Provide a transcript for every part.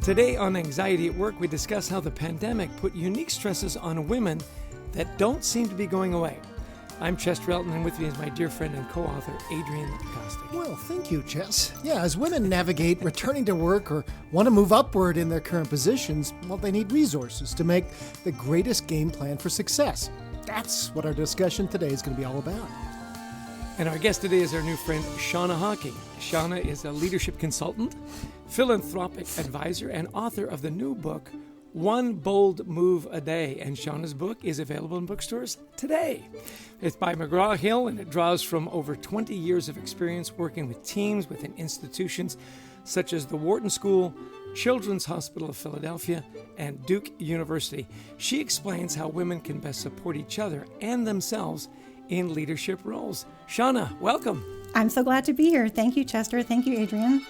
Today on Anxiety at Work, we discuss how the pandemic put unique stresses on women that don't seem to be going away. I'm Chester Elton, and with me is my dear friend and co-author, Adrian Costick. Well, thank you, Chess. Yeah, as women navigate returning to work or want to move upward in their current positions, well, they need resources to make the greatest game plan for success. That's what our discussion today is going to be all about. And our guest today is our new friend, Shauna Hawking. Shauna is a leadership consultant, philanthropic advisor, and author of the new book, One Bold Move a Day. And Shauna's book is available in bookstores today. It's by McGraw-Hill, and it draws from over 20 years of experience working with teams within institutions such as the Wharton School, Children's Hospital of Philadelphia, and Duke University. She explains how women can best support each other and themselves in leadership roles. Shauna, welcome. I'm so glad to be here. Thank you, Chester. Thank you, Adrian.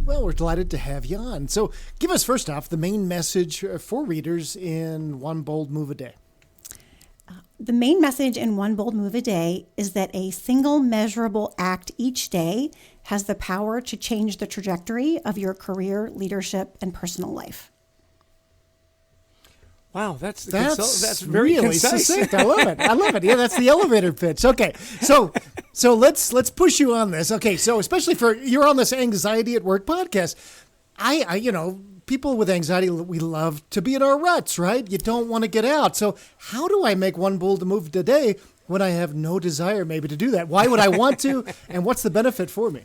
Well, we're delighted to have you on. So give us, first off, the main message for readers in One Bold Move a Day. The main message in One Bold Move a Day is that a single measurable act each day has the power to change the trajectory of your career, leadership, and personal life. Wow, that's very really concise. Succinct. I love it. Yeah, that's the elevator pitch. Okay, so let's push you on this. Okay, so especially for you're on this Anxiety at Work podcast. I people with anxiety, we love to be in our ruts, right? You don't want to get out. So how do I make one bold move today when I have no desire maybe to do that? Why would I want to? And what's the benefit for me?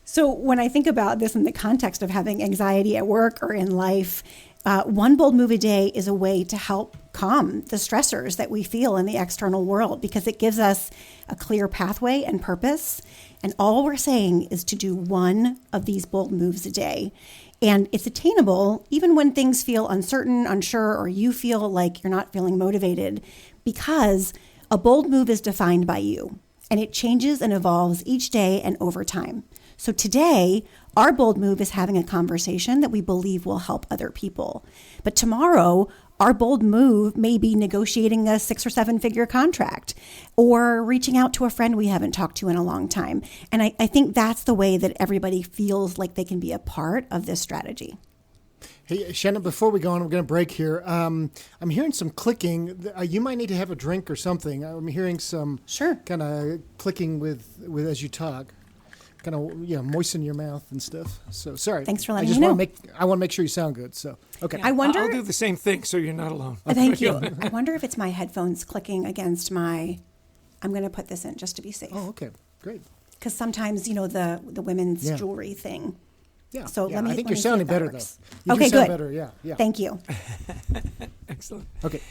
So when I think about this in the context of having anxiety at work or in life, One Bold Move a Day is a way to help calm the stressors that we feel in the external world because it gives us a clear pathway and purpose. And all we're saying is to do one of these bold moves a day. And it's attainable even when things feel uncertain, unsure, or you feel like you're not feeling motivated because a bold move is defined by you and it changes and evolves each day and over time. So today, our bold move is having a conversation that we believe will help other people. But tomorrow, our bold move may be negotiating a 6 or 7 figure contract or reaching out to a friend we haven't talked to in a long time. And I think that's the way that everybody feels like they can be a part of this strategy. Hey, Shannon, before we go on, we're going to break here. I'm hearing some clicking. You might need to have a drink or something. I'm hearing some kind of clicking with as you talk. Kind of moisten your mouth and stuff. So sorry. Thanks for letting me know. I want to make sure you sound good. So okay. Yeah, I'll do the same thing, so you're not alone. Thank you. I wonder if it's my headphones clicking against my. I'm going to put this in just to be safe. Oh, okay, great. Because sometimes the women's jewelry thing. Yeah. So I think you're sounding better though. You okay, good. Better. Yeah. Thank you. Excellent. Okay.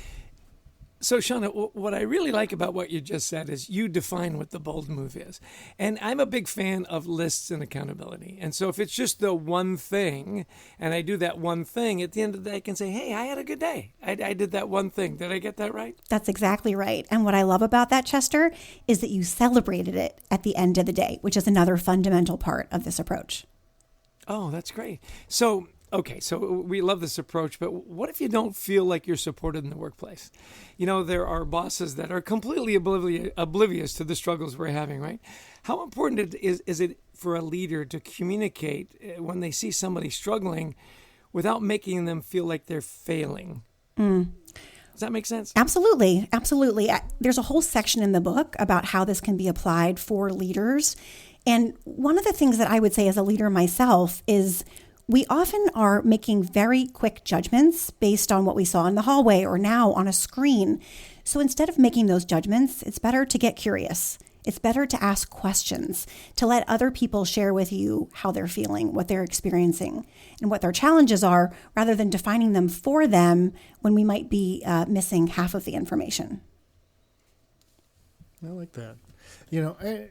So, Shauna, what I really like about what you just said is you define what the bold move is. And I'm a big fan of lists and accountability. And so if it's just the one thing, and I do that one thing, at the end of the day, I can say, hey, I had a good day. I did that one thing. Did I get that right? That's exactly right. And what I love about that, Chester, is that you celebrated it at the end of the day, which is another fundamental part of this approach. Oh, that's great. So we love this approach, but what if you don't feel like you're supported in the workplace? There are bosses that are completely oblivious to the struggles we're having, right? How important is it for a leader to communicate when they see somebody struggling without making them feel like they're failing? Does that make sense? Absolutely. Absolutely. There's a whole section in the book about how this can be applied for leaders. And one of the things that I would say as a leader myself is we often are making very quick judgments based on what we saw in the hallway or now on a screen. So instead of making those judgments, it's better to get curious. It's better to ask questions, to let other people share with you how they're feeling, what they're experiencing, and what their challenges are, rather than defining them for them when we might be missing half of the information. I like that.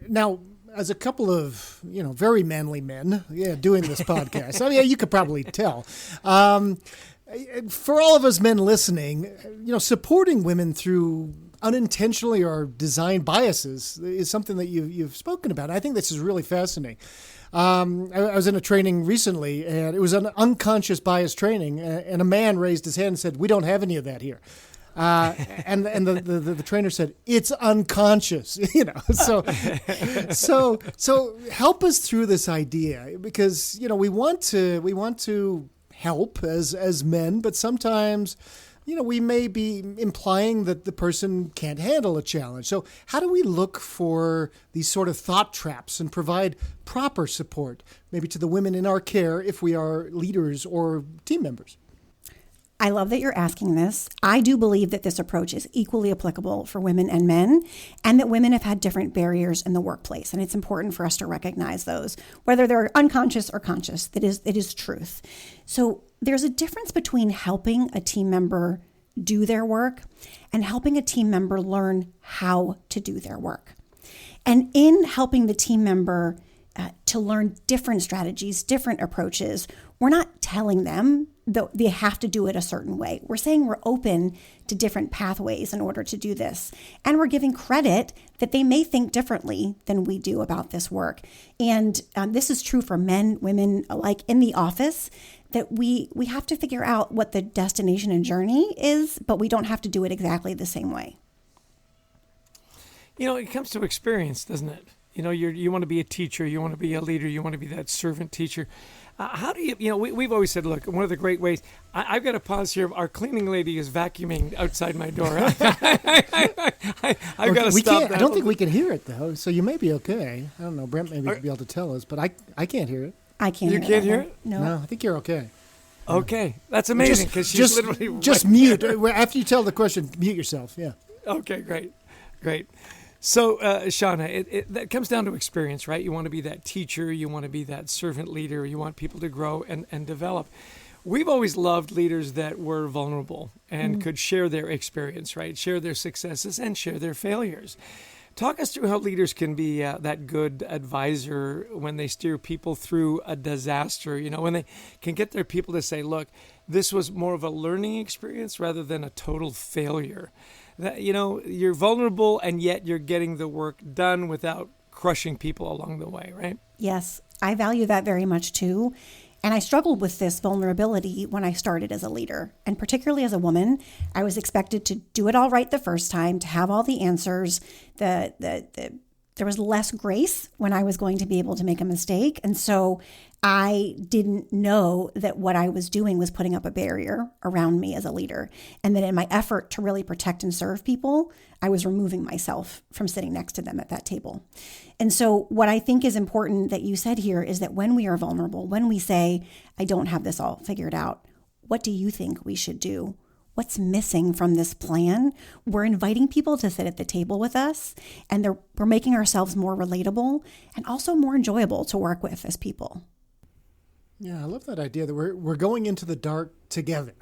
Now, as a couple of, very manly men, doing this podcast, you could probably tell. For all of us men listening, supporting women through unintentionally or designed biases is something that you've spoken about. I think this is really fascinating. I was in a training recently, and it was an unconscious bias training, and a man raised his hand and said, "We don't have any of that here." And the trainer said, it's unconscious, so help us through this idea, because, we want to help as men, but sometimes, we may be implying that the person can't handle a challenge. So how do we look for these sort of thought traps and provide proper support, maybe to the women in our care if we are leaders or team members? I love that you're asking this. I do believe that this approach is equally applicable for women and men, and that women have had different barriers in the workplace. And it's important for us to recognize those, whether they're unconscious or conscious. It is truth. So there's a difference between helping a team member do their work and helping a team member learn how to do their work. And in helping the team member to learn different strategies, different approaches, we're not telling them that they have to do it a certain way. We're saying we're open to different pathways in order to do this. And we're giving credit that they may think differently than we do about this work. And this is true for men, women alike in the office, that we have to figure out what the destination and journey is, but we don't have to do it exactly the same way. It comes to experience, doesn't it? You want to be a teacher, you want to be a leader, you want to be that servant teacher. How do you, we've always said, look, one of the great ways, I've got to pause here. Our cleaning lady is vacuuming outside my door. I've got to stop that. I don't think we can hear it, though, so you may be okay. I don't know. Brent may be able to tell us, but I can't hear it. I can't You can't hear it? No, I think you're okay. Okay. That's amazing, because she's literally Just mute. After you tell the question, mute yourself, yeah. Okay, great. So, Shauna, that comes down to experience, right? You want to be that teacher. You want to be that servant leader. You want people to grow and develop. We've always loved leaders that were vulnerable and could share their experience, right? Share their successes and share their failures. Talk us through how leaders can be that good advisor when they steer people through a disaster, when they can get their people to say, look, this was more of a learning experience rather than a total failure. That, you're vulnerable and yet you're getting the work done without crushing people along the way, right? Yes, I value that very much too. And I struggled with this vulnerability when I started as a leader. And particularly as a woman, I was expected to do it all right the first time, to have all the answers. There was less grace when I was going to be able to make a mistake. And so I didn't know that what I was doing was putting up a barrier around me as a leader. And that in my effort to really protect and serve people, I was removing myself from sitting next to them at that table. And so what I think is important that you said here is that when we are vulnerable, when we say, I don't have this all figured out, what do you think we should do? What's missing from this plan? We're inviting people to sit at the table with us, and we're making ourselves more relatable and also more enjoyable to work with as people. Yeah, I love that idea that we're going into the dark together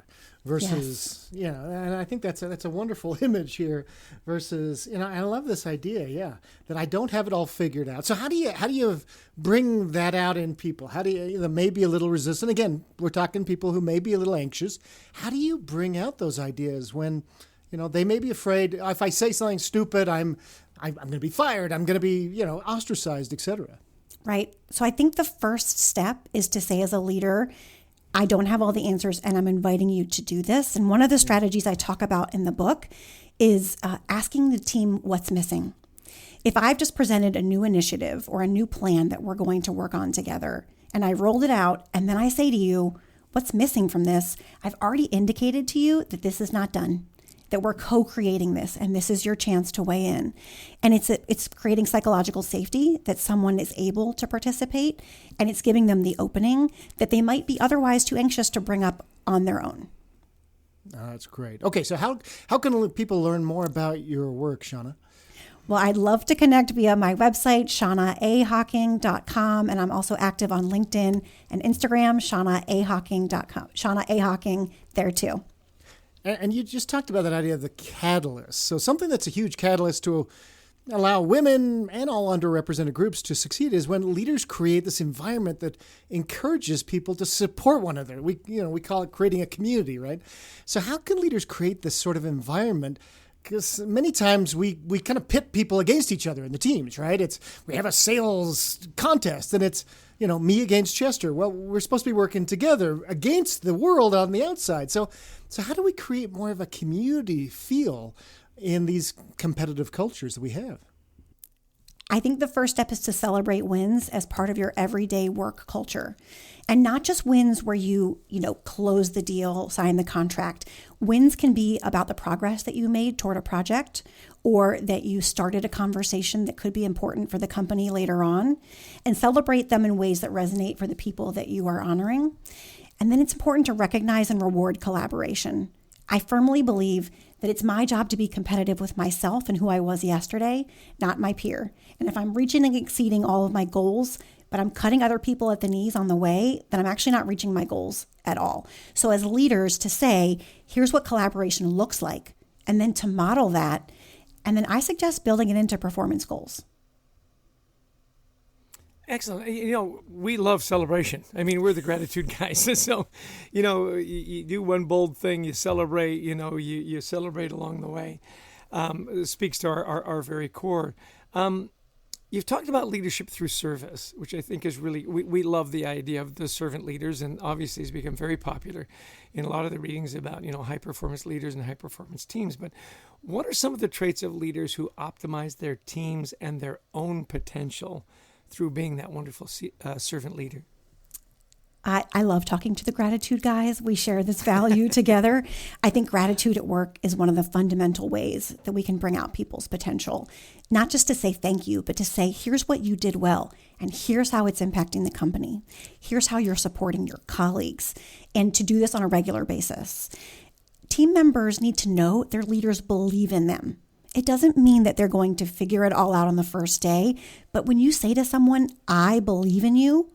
versus, and I think that's a wonderful image here versus, and I love this idea, that I don't have it all figured out. So how do you bring that out in people? How do you, maybe a little resistant? Again, we're talking people who may be a little anxious. How do you bring out those ideas when, they may be afraid, if I say something stupid, I'm going to be fired, I'm going to be, ostracized, etc. Right. So I think the first step is to say as a leader, I don't have all the answers and I'm inviting you to do this. And one of the strategies I talk about in the book is asking the team what's missing. If I've just presented a new initiative or a new plan that we're going to work on together and I rolled it out and then I say to you, what's missing from this? I've already indicated to you that this is not done, that we're co-creating this, and this is your chance to weigh in. And it's creating psychological safety that someone is able to participate, and it's giving them the opening that they might be otherwise too anxious to bring up on their own. That's great. Okay, so how can people learn more about your work, Shauna? Well, I'd love to connect via my website, shaunahawking.com, and I'm also active on LinkedIn and Instagram, shaunahawking.com, Shauna A. Hawking there too. And you just talked about that idea of the catalyst. So something that's a huge catalyst to allow women and all underrepresented groups to succeed is when leaders create this environment that encourages people to support one another. We call it creating a community, right? So how can leaders create this sort of environment? because many times we kind of pit people against each other in the teams, right? We have a sales contest and it's, me against Chester. Well, we're supposed to be working together against the world on the outside. So how do we create more of a community feel in these competitive cultures that we have? I think the first step is to celebrate wins as part of your everyday work culture. And not just wins where you close the deal, sign the contract. Wins can be about the progress that you made toward a project, or that you started a conversation that could be important for the company later on, and celebrate them in ways that resonate for the people that you are honoring. And then it's important to recognize and reward collaboration. I firmly believe that it's my job to be competitive with myself and who I was yesterday, not my peer. And if I'm reaching and exceeding all of my goals, but I'm cutting other people at the knees on the way, then I'm actually not reaching my goals at all. So as leaders, to say, here's what collaboration looks like, and then to model that, and then I suggest building it into performance goals. Excellent. We love celebration. I mean, we're the gratitude guys. So, you do one bold thing, you celebrate, you celebrate along the way. It speaks to our very core. You've talked about leadership through service, which I think is really, we love the idea of the servant leaders, and obviously has become very popular in a lot of the readings about, high performance leaders and high performance teams. But what are some of the traits of leaders who optimize their teams and their own potential through being that wonderful servant leader? I love talking to the gratitude guys. We share this value together. I think gratitude at work is one of the fundamental ways that we can bring out people's potential. Not just to say thank you, but to say, here's what you did well, and here's how it's impacting the company. Here's how you're supporting your colleagues, and to do this on a regular basis. Team members need to know their leaders believe in them. It doesn't mean that they're going to figure it all out on the first day, but when you say to someone, I believe in you,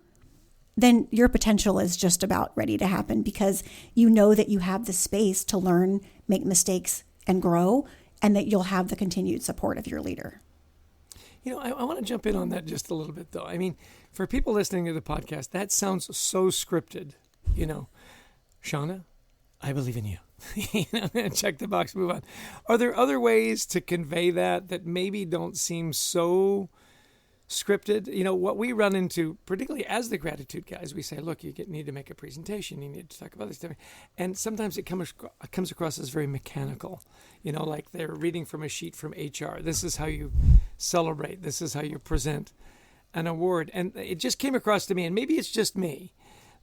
then your potential is just about ready to happen, because you know that you have the space to learn, make mistakes, and grow, and that you'll have the continued support of your leader. I want to jump in on that just a little bit, though. I mean, for people listening to the podcast, that sounds so scripted. Shauna, I believe in you. Check the box, move on. Are there other ways to convey that maybe don't seem so scripted? What we run into, particularly as the gratitude guys, we say, look, you need to make a presentation, you need to talk about this stuff. And sometimes it comes across as very mechanical, like they're reading from a sheet from HR. This is how you celebrate. This is how you present an award. And it just came across to me, and maybe it's just me,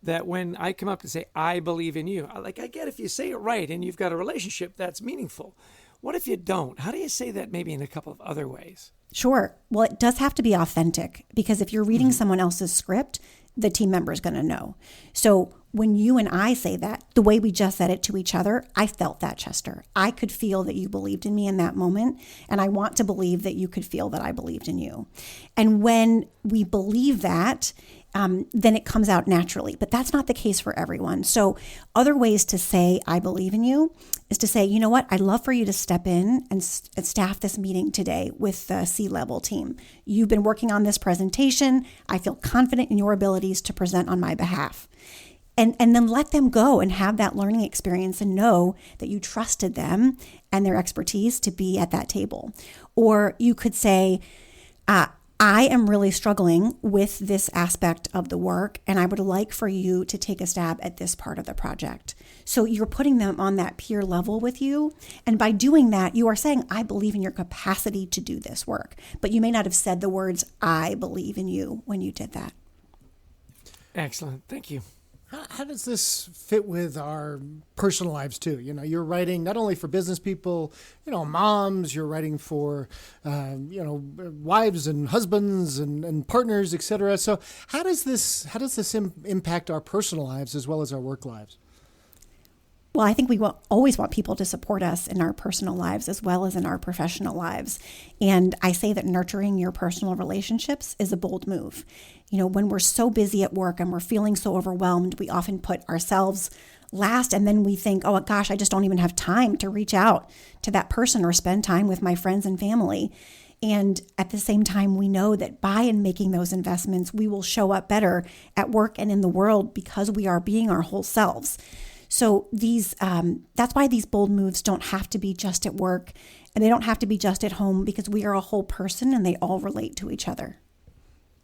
that when I come up and say, I believe in you, I get if you say it right and you've got a relationship, that's meaningful. What if you don't? How do you say that maybe in a couple of other ways? Sure. Well, it does have to be authentic, because if you're reading someone else's script, the team member is going to know. So when you and I say that, the way we just said it to each other, I felt that, Chester. I could feel that you believed in me in that moment. And I want to believe that you could feel that I believed in you. And when we believe that, then it comes out naturally. But that's not the case for everyone. So other ways to say, I believe in you, is to say, you know what, I'd love for you to step in and staff this meeting today with the C-level team. You've been working on this presentation. I feel confident in your abilities to present on my behalf. And then let them go and have that learning experience and know that you trusted them and their expertise to be at that table. Or you could say, I am really struggling with this aspect of the work, and I would like for you to take a stab at this part of the project. So you're putting them on that peer level with you. And by doing that, you are saying, I believe in your capacity to do this work. But you may not have said the words, I believe in you, when you did that. Excellent. Thank you. How does this fit with our personal lives too? You're writing not only for business people, moms, you're writing for, wives and husbands and partners, et cetera. So how does this impact our personal lives as well as our work lives? Well, I think we will always want people to support us in our personal lives as well as in our professional lives. And I say that nurturing your personal relationships is a bold move. When we're so busy at work and we're feeling so overwhelmed, we often put ourselves last, and then we think, oh gosh, I just don't even have time to reach out to that person or spend time with my friends and family. And at the same time, we know that by and making those investments, we will show up better at work and in the world because we are being our whole selves. So that's why these bold moves don't have to be just at work, and they don't have to be just at home, because we are a whole person and they all relate to each other.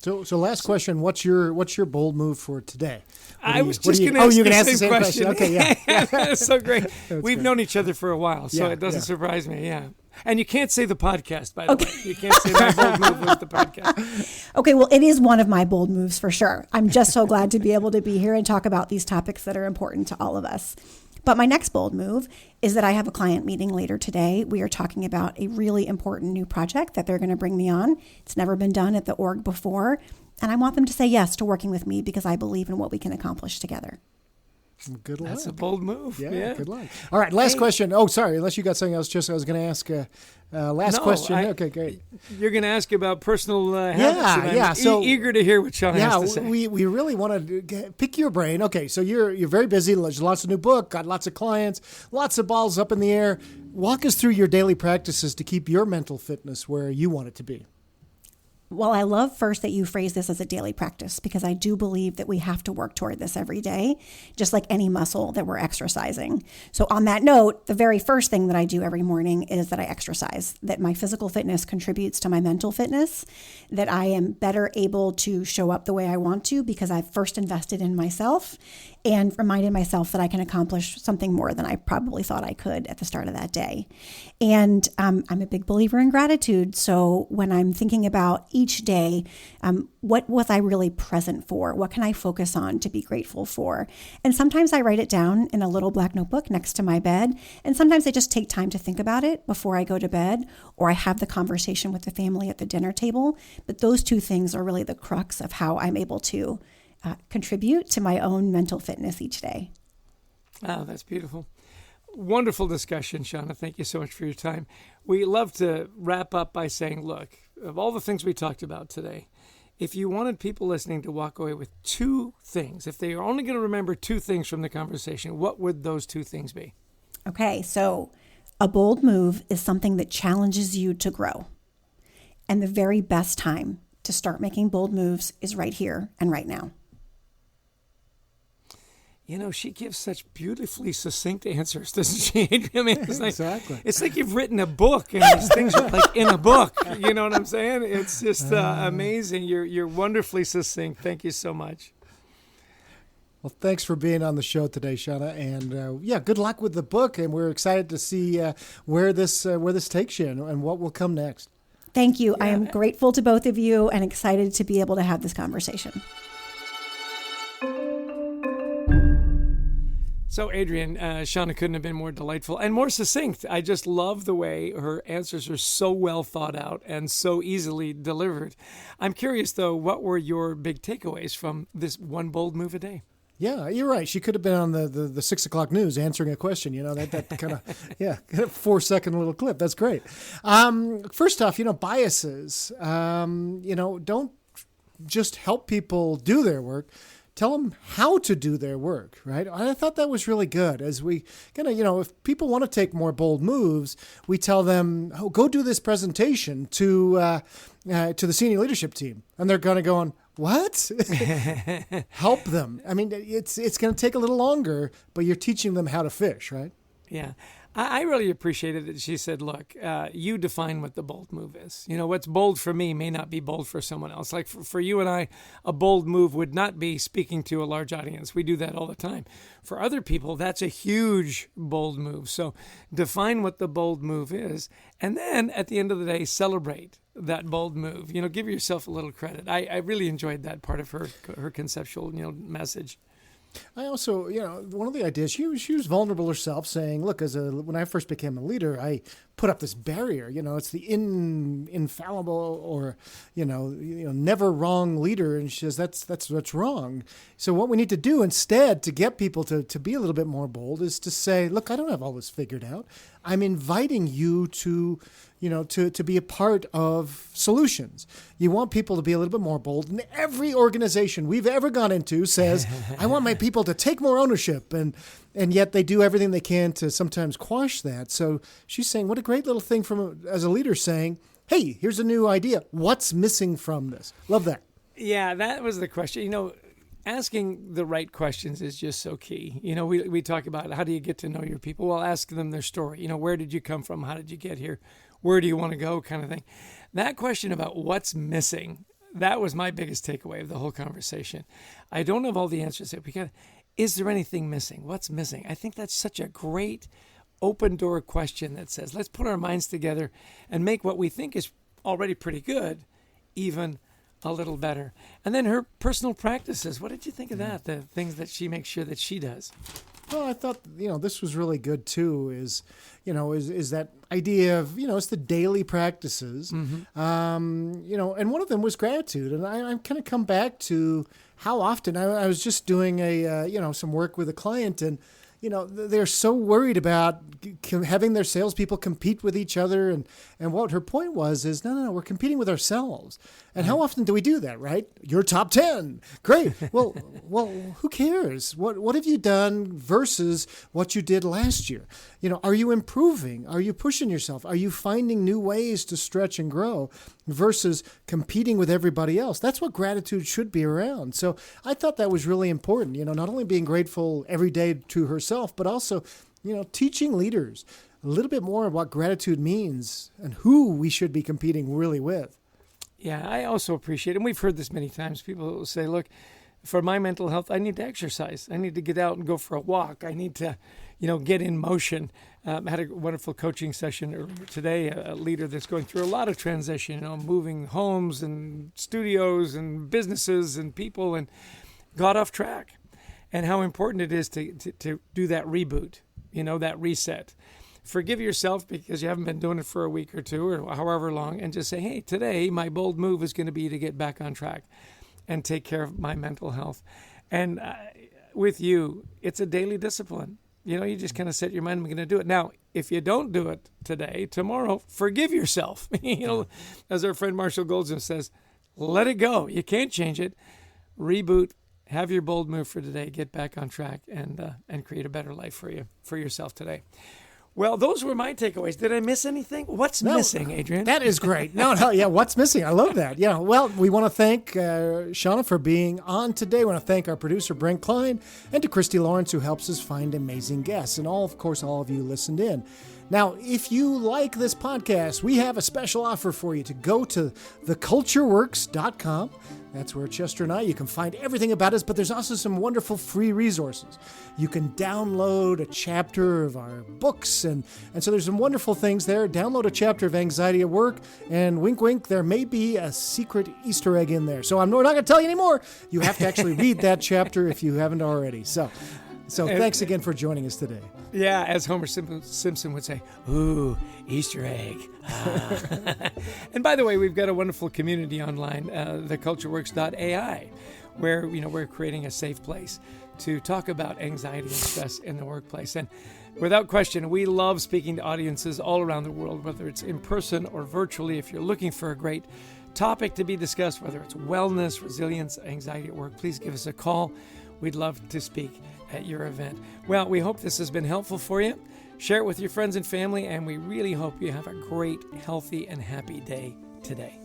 So last question, what's your bold move for today? I was just going to ask the same question. Okay, yeah. That's so great. That's We've great. known each other for a while, so Yeah, it doesn't yeah. surprise me, yeah. And you can't say the podcast, by the way. You can't say my bold move was the podcast. Okay, well, it is one of my bold moves for sure. I'm just so glad to be able to be here and talk about these topics that are important to all of us. But my next bold move is that I have a client meeting later today. We are talking about a really important new project that they're going to bring me on. It's never been done at the org before. And I want them to say yes to working with me because I believe in what we can accomplish together. Good luck. That's a bold move. Yeah, good luck. All right, last question. Oh, sorry, unless you got something else, just I was going to ask last question. Okay, great. You're going to ask about personal habits. Yeah. I'm So eager to hear what Shauna has to say. we really want to pick your brain. Okay, so you're very busy. There's lots of new book, got lots of clients, lots of balls up in the air. Walk us through your daily practices to keep your mental fitness where you want it to be. Well, I love first that you phrase this as a daily practice, because I do believe that we have to work toward this every day, just like any muscle that we're exercising. So on that note, the very first thing that I do every morning is that I exercise, that my physical fitness contributes to my mental fitness, that I am better able to show up the way I want to because I've first invested in myself and reminded myself that I can accomplish something more than I probably thought I could at the start of that day. And I'm a big believer in gratitude. So when I'm thinking about each day, what was I really present for? What can I focus on to be grateful for? And sometimes I write it down in a little black notebook next to my bed. And sometimes I just take time to think about it before I go to bed, or I have the conversation with the family at the dinner table. But those two things are really the crux of how I'm able to contribute to my own mental fitness each day. Oh, that's beautiful. Wonderful discussion, Shauna. Thank you so much for your time. We love to wrap up by saying, look, of all the things we talked about today, if you wanted people listening to walk away with two things, if they are only going to remember two things from the conversation, what would those two things be? Okay, so a bold move is something that challenges you to grow. And the very best time to start making bold moves is right here and right now. You know, she gives such beautifully succinct answers, doesn't she, Adrian? I mean, Exactly. It's like you've written a book, and these things are like in a book. You know what I'm saying? It's just amazing. You're wonderfully succinct. Thank you so much. Well, thanks for being on the show today, Shauna. And good luck with the book. And we're excited to see where this takes you and what will come next. Thank you. Yeah. I am grateful to both of you and excited to be able to have this conversation. So, Adrian, Shauna couldn't have been more delightful and more succinct. I just love the way her answers are so well thought out and so easily delivered. I'm curious, though, what were your big takeaways from this one bold move a day? Yeah, you're right. She could have been on the 6 o'clock news answering a question. You know, that kind of, 4-second little clip. That's great. First off, biases, don't just help people do their work. Tell them how to do their work, right? I thought that was really good. As we if people want to take more bold moves, we tell them, go do this presentation to the senior leadership team. And they're going to go on, what? Help them. I mean, it's going to take a little longer, but you're teaching them how to fish, right? Yeah. I really appreciated that she said, look, you define what the bold move is. You know, what's bold for me may not be bold for someone else. Like for you and I, a bold move would not be speaking to a large audience. We do that all the time. For other people, that's a huge bold move. So define what the bold move is. And then at the end of the day, celebrate that bold move. You know, give yourself a little credit. I really enjoyed that part of her conceptual, message. I also, one of the ideas, she was vulnerable herself, saying, look, when I first became a leader, I put up this barrier. It's the infallible or, never wrong leader. And she says, that's wrong. So what we need to do instead to get people to be a little bit more bold is to say, look, I don't have all this figured out. I'm inviting you to be a part of solutions. You want people to be a little bit more bold. And every organization we've ever gone into says, I want my people to take more ownership. And yet they do everything they can to sometimes quash that. So she's saying, what a great little thing as a leader saying, hey, here's a new idea. What's missing from this? Love that. Yeah, that was the question. asking the right questions is just so key. We talk about how do you get to know your people? Well, ask them their story. Where did you come from? How did you get here? Where do you want to go? Kind of thing. That question about what's missing, that was my biggest takeaway of the whole conversation. I don't have all the answers yet. Is there anything missing? What's missing? I think that's such a great open door question that says, let's put our minds together and make what we think is already pretty good even a little better. And then her personal practices. What did you think of that? The things that she makes sure that she does. Well, I thought, this was really good too, is that idea of, it's the daily practices, and one of them was gratitude. And I kind of come back to how often I was just doing some work with a client, and, they're so worried about having their salespeople compete with each other. And what her point was is, no, we're competing with ourselves. And how often do we do that, right? You're top 10. Great. Well, who cares? What have you done versus what you did last year? Are you improving? Are you pushing yourself? Are you finding new ways to stretch and grow versus competing with everybody else? That's what gratitude should be around. So I thought that was really important, not only being grateful every day to herself, but also, teaching leaders a little bit more of what gratitude means and who we should be competing really with. Yeah, I also appreciate, and we've heard this many times, people will say, look, for my mental health, I need to exercise. I need to get out and go for a walk. I need to, get in motion. I had a wonderful coaching session earlier today, a leader that's going through a lot of transition, moving homes and studios and businesses and people, and got off track. And how important it is to do that reboot, that reset. Forgive yourself because you haven't been doing it for a week or two or however long, and just say, hey, today my bold move is going to be to get back on track and take care of my mental health. And with you, it's a daily discipline. You just kind of set your mind, I'm going to do it. Now, if you don't do it today, tomorrow, forgive yourself. As our friend Marshall Goldsmith says, let it go. You can't change it. Reboot. Have your bold move for today. Get back on track and create a better life for yourself today. Well, those were my takeaways. Did I miss anything? What's missing, Adrian? That is great. No, yeah, what's missing? I love that. Yeah, well, we want to thank Shauna for being on today. We want to thank our producer, Brent Klein, and to Christy Lawrence, who helps us find amazing guests. And all of you listened in. Now, if you like this podcast, we have a special offer for you to go to thecultureworks.com. That's where Chester and you can find everything about us, but there's also some wonderful free resources. You can download a chapter of our books, and so there's some wonderful things there. Download a chapter of Anxiety at Work, and wink, wink, there may be a secret Easter egg in there. So we're not going to tell you anymore. You have to actually read that chapter if you haven't already. So thanks again for joining us today. Yeah, as Homer Simpson would say, ooh, Easter egg. And by the way, we've got a wonderful community online, thecultureworks.ai, where we're creating a safe place to talk about anxiety and stress in the workplace. And without question, we love speaking to audiences all around the world, whether it's in person or virtually. If you're looking for a great topic to be discussed, whether it's wellness, resilience, anxiety at work, please give us a call. We'd love to speak at your event. Well, we hope this has been helpful for you. Share it with your friends and family, and we really hope you have a great, healthy, and happy day today.